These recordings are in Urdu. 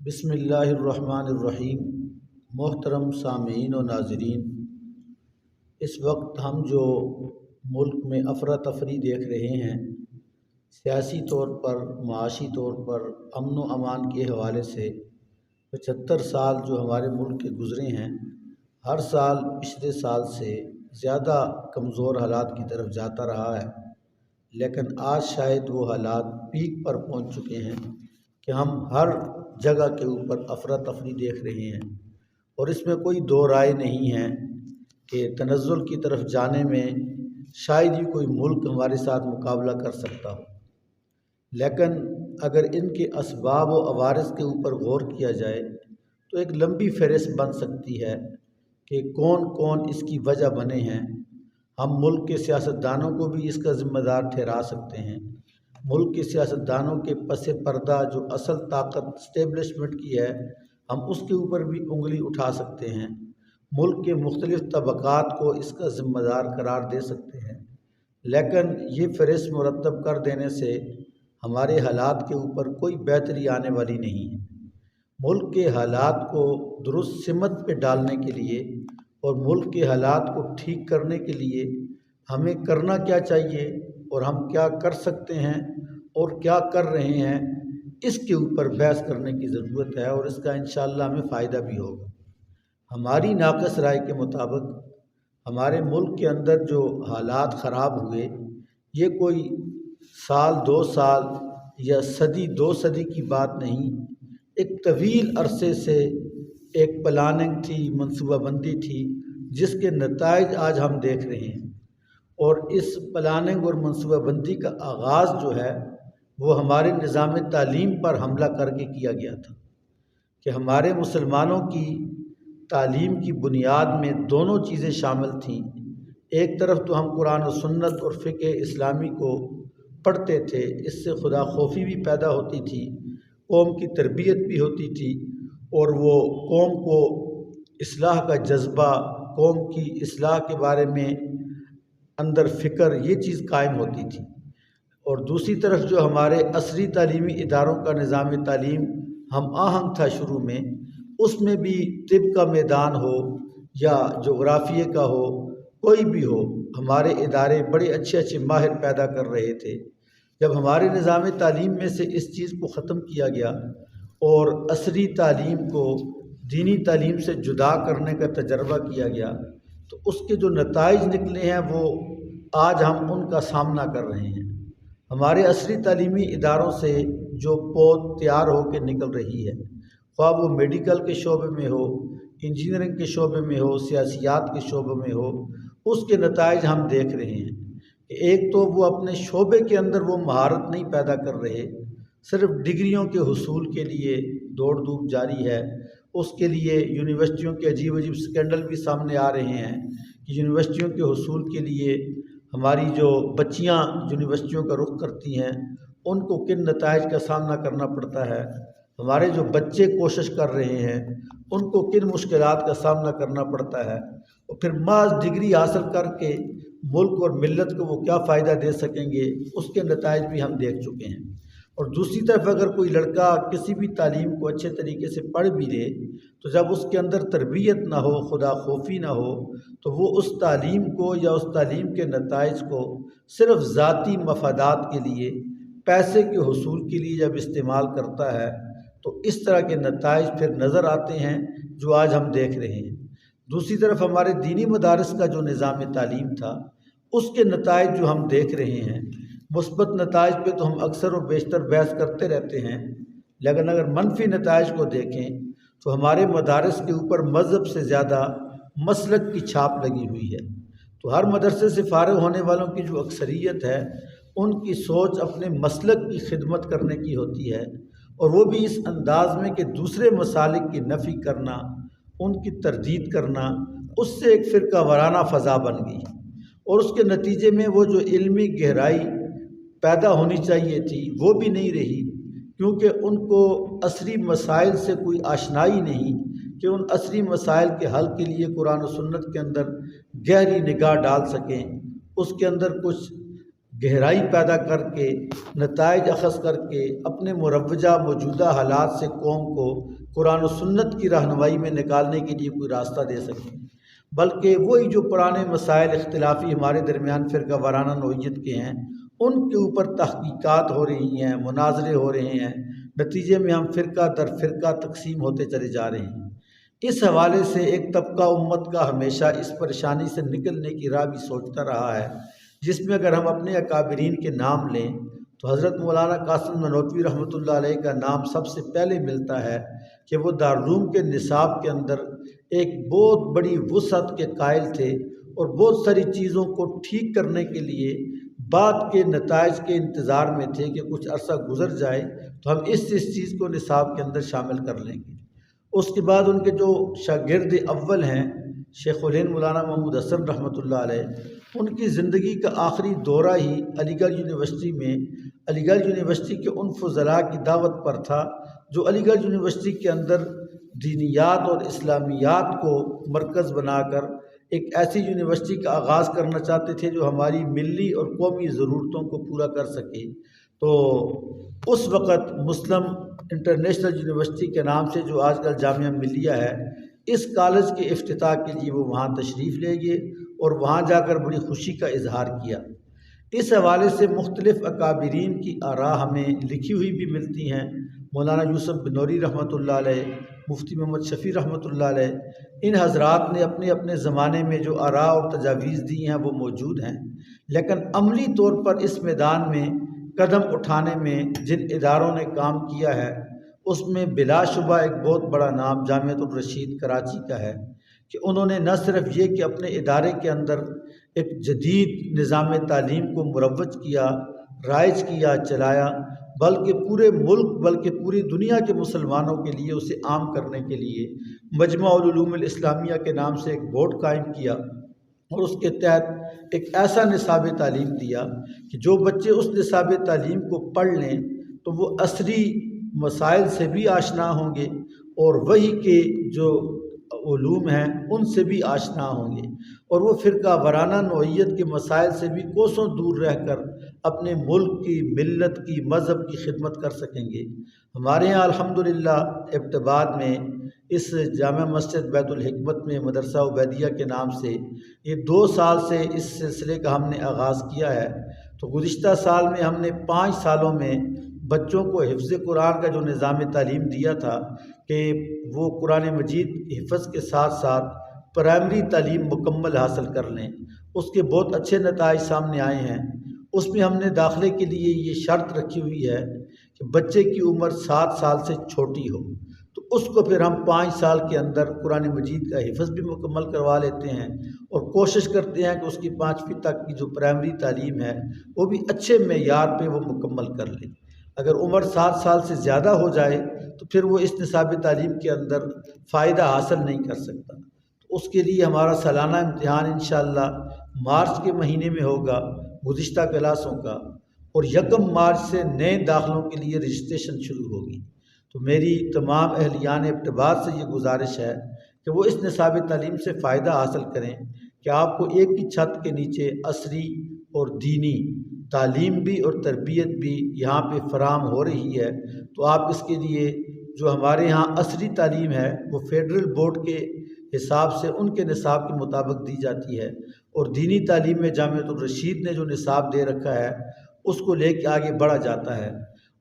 بسم اللہ الرحمن الرحیم۔ محترم سامعین و ناظرین، اس وقت ہم جو ملک میں افراتفری دیکھ رہے ہیں، سیاسی طور پر، معاشی طور پر، امن و امان کے حوالے سے 75 سال جو ہمارے ملک کے گزرے ہیں، ہر سال پچھلے سال سے زیادہ کمزور حالات کی طرف جاتا رہا ہے، لیکن آج شاید وہ حالات پیک پر پہنچ چکے ہیں کہ ہم ہر جگہ کے اوپر افراتفری دیکھ رہے ہیں، اور اس میں کوئی دو رائے نہیں ہے کہ تنزل کی طرف جانے میں شاید ہی کوئی ملک ہمارے ساتھ مقابلہ کر سکتا ہو۔ لیکن اگر ان کے اسباب و عوارض کے اوپر غور کیا جائے تو ایک لمبی فہرست بن سکتی ہے کہ کون کون اس کی وجہ بنے ہیں۔ ہم ملک کے سیاستدانوں کو بھی اس کا ذمہ دار ٹھہرا سکتے ہیں۔ ملک کے سیاستدانوں کے پس پردہ جو اصل طاقت اسٹیبلشمنٹ کی ہے، ہم اس کے اوپر بھی انگلی اٹھا سکتے ہیں۔ ملک کے مختلف طبقات کو اس کا ذمہ دار قرار دے سکتے ہیں، لیکن یہ فہرست مرتب کر دینے سے ہمارے حالات کے اوپر کوئی بہتری آنے والی نہیں ہے۔ ملک کے حالات کو درست سمت پہ ڈالنے کے لیے اور ملک کے حالات کو ٹھیک کرنے کے لیے ہمیں کرنا کیا چاہیے اور ہم کیا کر سکتے ہیں اور کیا کر رہے ہیں، اس کے اوپر بحث کرنے کی ضرورت ہے، اور اس کا انشاءاللہ ہمیں فائدہ بھی ہوگا۔ ہماری ناقص رائے کے مطابق ہمارے ملک کے اندر جو حالات خراب ہوئے، یہ کوئی سال دو سال یا صدی دو صدی کی بات نہیں، ایک طویل عرصے سے ایک پلاننگ تھی، منصوبہ بندی تھی، جس کے نتائج آج ہم دیکھ رہے ہیں۔ اور اس پلاننگ اور منصوبہ بندی کا آغاز جو ہے وہ ہمارے نظام تعلیم پر حملہ کر کے کیا گیا تھا کہ ہمارے مسلمانوں کی تعلیم کی بنیاد میں دونوں چیزیں شامل تھیں۔ ایک طرف تو ہم قرآن و سنت اور فقہ اسلامی کو پڑھتے تھے، اس سے خدا خوفی بھی پیدا ہوتی تھی، قوم کی تربیت بھی ہوتی تھی، اور وہ قوم کو اصلاح کا جذبہ، قوم کی اصلاح کے بارے میں اندر فکر، یہ چیز قائم ہوتی تھی۔ اور دوسری طرف جو ہمارے عصری تعلیمی اداروں کا نظام تعلیم ہم آہنگ تھا شروع میں، اس میں بھی طب کا میدان ہو یا جغرافیے کا ہو، کوئی بھی ہو، ہمارے ادارے بڑے اچھے اچھے ماہر پیدا کر رہے تھے۔ جب ہمارے نظام تعلیم میں سے اس چیز کو ختم کیا گیا اور عصری تعلیم کو دینی تعلیم سے جدا کرنے کا تجربہ کیا گیا، تو اس کے جو نتائج نکلے ہیں وہ آج ہم ان کا سامنا کر رہے ہیں۔ ہمارے عصری تعلیمی اداروں سے جو پود تیار ہو کے نکل رہی ہے، خواہ وہ میڈیکل کے شعبے میں ہو، انجینئرنگ کے شعبے میں ہو، سیاسیات کے شعبے میں ہو، اس کے نتائج ہم دیکھ رہے ہیں کہ ایک تو وہ اپنے شعبے کے اندر وہ مہارت نہیں پیدا کر رہے، صرف ڈگریوں کے حصول کے لیے دوڑ دھوپ جاری ہے۔ اس کے لیے یونیورسٹیوں کے عجیب عجیب سکینڈل بھی سامنے آ رہے ہیں کہ یونیورسٹیوں کے حصول کے لیے ہماری جو بچیاں یونیورسٹیوں کا رخ کرتی ہیں، ان کو کن نتائج کا سامنا کرنا پڑتا ہے، ہمارے جو بچے کوشش کر رہے ہیں ان کو کن مشکلات کا سامنا کرنا پڑتا ہے، اور پھر محض ڈگری حاصل کر کے ملک اور ملت کو وہ کیا فائدہ دے سکیں گے، اس کے نتائج بھی ہم دیکھ چکے ہیں۔ اور دوسری طرف اگر کوئی لڑکا کسی بھی تعلیم کو اچھے طریقے سے پڑھ بھی لے، تو جب اس کے اندر تربیت نہ ہو، خدا خوفی نہ ہو، تو وہ اس تعلیم کو یا اس تعلیم کے نتائج کو صرف ذاتی مفادات کے لیے، پیسے کے حصول کے لیے جب استعمال کرتا ہے، تو اس طرح کے نتائج پھر نظر آتے ہیں جو آج ہم دیکھ رہے ہیں۔ دوسری طرف ہمارے دینی مدارس کا جو نظام تعلیم تھا، اس کے نتائج جو ہم دیکھ رہے ہیں، مثبت نتائج پہ تو ہم اکثر و بیشتر بحث کرتے رہتے ہیں، لیکن اگر منفی نتائج کو دیکھیں تو ہمارے مدارس کے اوپر مذہب سے زیادہ مسلک کی چھاپ لگی ہوئی ہے۔ تو ہر مدرسے سے فارغ ہونے والوں کی جو اکثریت ہے، ان کی سوچ اپنے مسلک کی خدمت کرنے کی ہوتی ہے، اور وہ بھی اس انداز میں کہ دوسرے مسالک کی نفی کرنا، ان کی تردید کرنا، اس سے ایک فرقہ وارانہ فضا بن گئی، اور اس کے نتیجے میں وہ جو علمی گہرائی پیدا ہونی چاہیے تھی وہ بھی نہیں رہی، کیونکہ ان کو عصری مسائل سے کوئی آشنائی نہیں کہ ان عصری مسائل کے حل کے لیے قرآن و سنت کے اندر گہری نگاہ ڈال سکیں، اس کے اندر کچھ گہرائی پیدا کر کے نتائج اخذ کر کے اپنے مروجہ موجودہ حالات سے قوم کو قرآن و سنت کی رہنمائی میں نکالنے کے لیے کوئی راستہ دے سکیں، بلکہ وہی جو پرانے مسائل اختلافی ہمارے درمیان فرقہ وارانہ نوعیت کے ہیں ان کے اوپر تحقیقات ہو رہی ہیں، مناظرے ہو رہے ہیں، نتیجے میں ہم فرقہ در فرقہ تقسیم ہوتے چلے جا رہے ہیں۔ اس حوالے سے ایک طبقہ امت کا ہمیشہ اس پریشانی سے نکلنے کی راہ بھی سوچتا رہا ہے، جس میں اگر ہم اپنے اکابرین کے نام لیں تو حضرت مولانا قاسم نانوتوی رحمۃ اللہ علیہ کا نام سب سے پہلے ملتا ہے کہ وہ دارالعلوم کے نصاب کے اندر ایک بہت بڑی وسعت کے قائل تھے اور بہت ساری چیزوں کو ٹھیک کرنے کے لیے بعد کے نتائج کے انتظار میں تھے کہ کچھ عرصہ گزر جائے تو ہم اس چیز کو نصاب کے اندر شامل کر لیں گے۔ اس کے بعد ان کے جو شاگرد اول ہیں شیخ الہند مولانا محمود حسن رحمۃ اللہ علیہ، ان کی زندگی کا آخری دورہ ہی علی گڑھ یونیورسٹی میں علی گڑھ یونیورسٹی کے ان فضلاء کی دعوت پر تھا جو علی گڑھ یونیورسٹی کے اندر دینیات اور اسلامیات کو مرکز بنا کر ایک ایسی یونیورسٹی کا آغاز کرنا چاہتے تھے جو ہماری ملی اور قومی ضرورتوں کو پورا کر سکے۔ تو اس وقت مسلم انٹرنیشنل یونیورسٹی کے نام سے جو آج کل جامعہ ملیہ ہے، اس کالج کے افتتاح کے لیے وہ وہاں تشریف لے گئے اور وہاں جا کر بڑی خوشی کا اظہار کیا۔ اس حوالے سے مختلف اکابرین کی آراء ہمیں لکھی ہوئی بھی ملتی ہیں۔ مولانا یوسف بنوری رحمۃ اللہ علیہ، مفتی محمد شفیع رحمۃ اللہ علیہ، ان حضرات نے اپنے اپنے زمانے میں جو آراء اور تجاویز دی ہیں وہ موجود ہیں، لیکن عملی طور پر اس میدان میں قدم اٹھانے میں جن اداروں نے کام کیا ہے اس میں بلا شبہ ایک بہت بڑا نام جامعۃ الرشید کراچی کا ہے کہ انہوں نے نہ صرف یہ کہ اپنے ادارے کے اندر ایک جدید نظام تعلیم کو مروج کیا، رائج کیا، چلایا، بلکہ پورے ملک بلکہ پوری دنیا کے مسلمانوں کے لیے اسے عام کرنے کے لیے مجمع العلوم الاسلامیہ کے نام سے ایک بورڈ قائم کیا اور اس کے تحت ایک ایسا نصاب تعلیم دیا کہ جو بچے اس نصاب تعلیم کو پڑھ لیں تو وہ عصری مسائل سے بھی آشنا ہوں گے اور وہی کے جو علوم ہیں ان سے بھی آشنا ہوں گے، اور وہ فرقہ وارانہ نوعیت کے مسائل سے بھی کوسوں دور رہ کر اپنے ملک کی، ملت کی، مذہب کی خدمت کر سکیں گے۔ ہمارے یہاں الحمدللہ ابتداء میں اس جامع مسجد بیت الحکمت میں مدرسہ عبیدیہ کے نام سے یہ 2 سال سے اس سلسلے کا ہم نے آغاز کیا ہے۔ تو گزشتہ سال میں ہم نے 5 سالوں میں بچوں کو حفظ قرآن کا جو نظام تعلیم دیا تھا کہ وہ قرآن مجید حفظ کے ساتھ ساتھ پرائمری تعلیم مکمل حاصل کر لیں، اس کے بہت اچھے نتائج سامنے آئے ہیں۔ اس میں ہم نے داخلے کے لیے یہ شرط رکھی ہوئی ہے کہ بچے کی عمر 7 سال سے چھوٹی ہو، تو اس کو پھر ہم 5 سال کے اندر قرآن مجید کا حفظ بھی مکمل کروا لیتے ہیں اور کوشش کرتے ہیں کہ اس کی 5ویں تک کی جو پرائمری تعلیم ہے وہ بھی اچھے معیار پہ وہ مکمل کر لیں۔ اگر عمر 7 سال سے زیادہ ہو جائے تو پھر وہ اس نصاب تعلیم کے اندر فائدہ حاصل نہیں کر سکتا۔ تو اس کے لیے ہمارا سالانہ امتحان انشاءاللہ مارچ کے مہینے میں ہوگا گزشتہ کلاسوں کا، اور 1 مارچ سے نئے داخلوں کے لیے رجسٹریشن شروع ہوگی۔ تو میری تمام اہلیان ابتداء سے یہ گزارش ہے کہ وہ اس نصاب تعلیم سے فائدہ حاصل کریں کہ آپ کو ایک ہی چھت کے نیچے عصری اور دینی تعلیم بھی اور تربیت بھی یہاں پہ فراہم ہو رہی ہے۔ تو آپ اس کے لیے جو ہمارے ہاں عصری تعلیم ہے وہ فیڈرل بورڈ کے حساب سے ان کے نصاب کے مطابق دی جاتی ہے، اور دینی تعلیم میں جامعۃ الرشید نے جو نصاب دے رکھا ہے اس کو لے کے آگے بڑھا جاتا ہے۔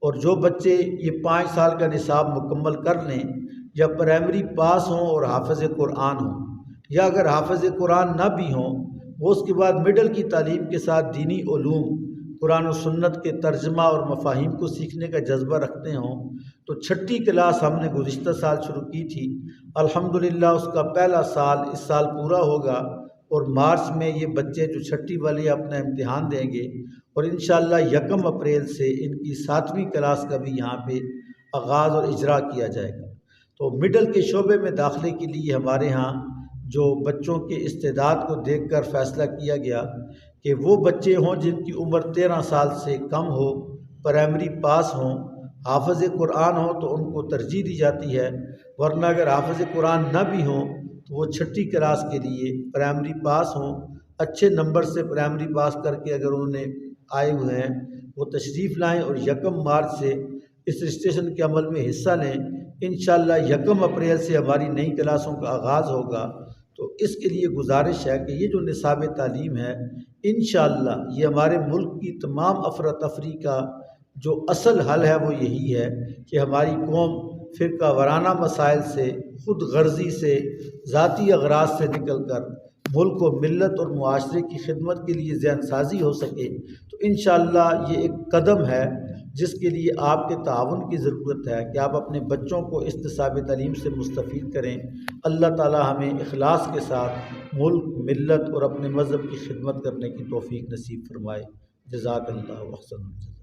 اور جو بچے یہ 5 سال کا نصاب مکمل کر لیں یا پرائمری پاس ہوں اور حافظ قرآن ہوں، یا اگر حافظ قرآن نہ بھی ہوں وہ اس کے بعد مڈل کی تعلیم کے ساتھ دینی علوم، قرآن و سنت کے ترجمہ اور مفاہیم کو سیکھنے کا جذبہ رکھتے ہوں، تو 6ٹھی کلاس ہم نے گزشتہ سال شروع کی تھی، الحمدللہ اس کا پہلا سال اس سال پورا ہوگا، اور مارچ میں یہ بچے جو 6ٹھی والے اپنا امتحان دیں گے، اور انشاءاللہ 1 اپریل سے ان کی 7ویں کلاس کا بھی یہاں پہ آغاز اور اجرا کیا جائے گا۔ تو مڈل کے شعبے میں داخلے کے لیے ہمارے ہاں جو بچوں کے استعداد کو دیکھ کر فیصلہ کیا گیا کہ وہ بچے ہوں جن کی عمر 13 سال سے کم ہو، پرائمری پاس ہوں، حافظ قرآن ہوں تو ان کو ترجیح دی جاتی ہے، ورنہ اگر حافظ قرآن نہ بھی ہوں تو وہ 6ٹھی کلاس کے لیے پرائمری پاس ہوں، اچھے نمبر سے پرائمری پاس کر کے اگر انہوں نے آئے ہوئے ہیں وہ تشریف لائیں اور 1 مارچ سے اس رجسٹریشن کے عمل میں حصہ لیں۔ انشاءاللہ 1 اپریل سے ہماری نئی کلاسوں کا آغاز ہوگا، تو اس کے لیے گزارش ہے کہ یہ جو نصاب تعلیم ہے انشاءاللہ یہ ہمارے ملک کی تمام افراتفری کا جو اصل حل ہے وہ یہی ہے کہ ہماری قوم فرقہ وارانہ مسائل سے، خود غرضی سے، ذاتی اغراض سے نکل کر ملک و ملت اور معاشرے کی خدمت کے لیے ذہن سازی ہو سکے۔ تو انشاءاللہ یہ ایک قدم ہے جس کے لیے آپ کے تعاون کی ضرورت ہے کہ آپ اپنے بچوں کو اس نصاب تعلیم سے مستفید کریں۔ اللہ تعالی ہمیں اخلاص کے ساتھ ملک، ملت اور اپنے مذہب کی خدمت کرنے کی توفیق نصیب فرمائے۔ جزاک اللہ و احسن الجزا۔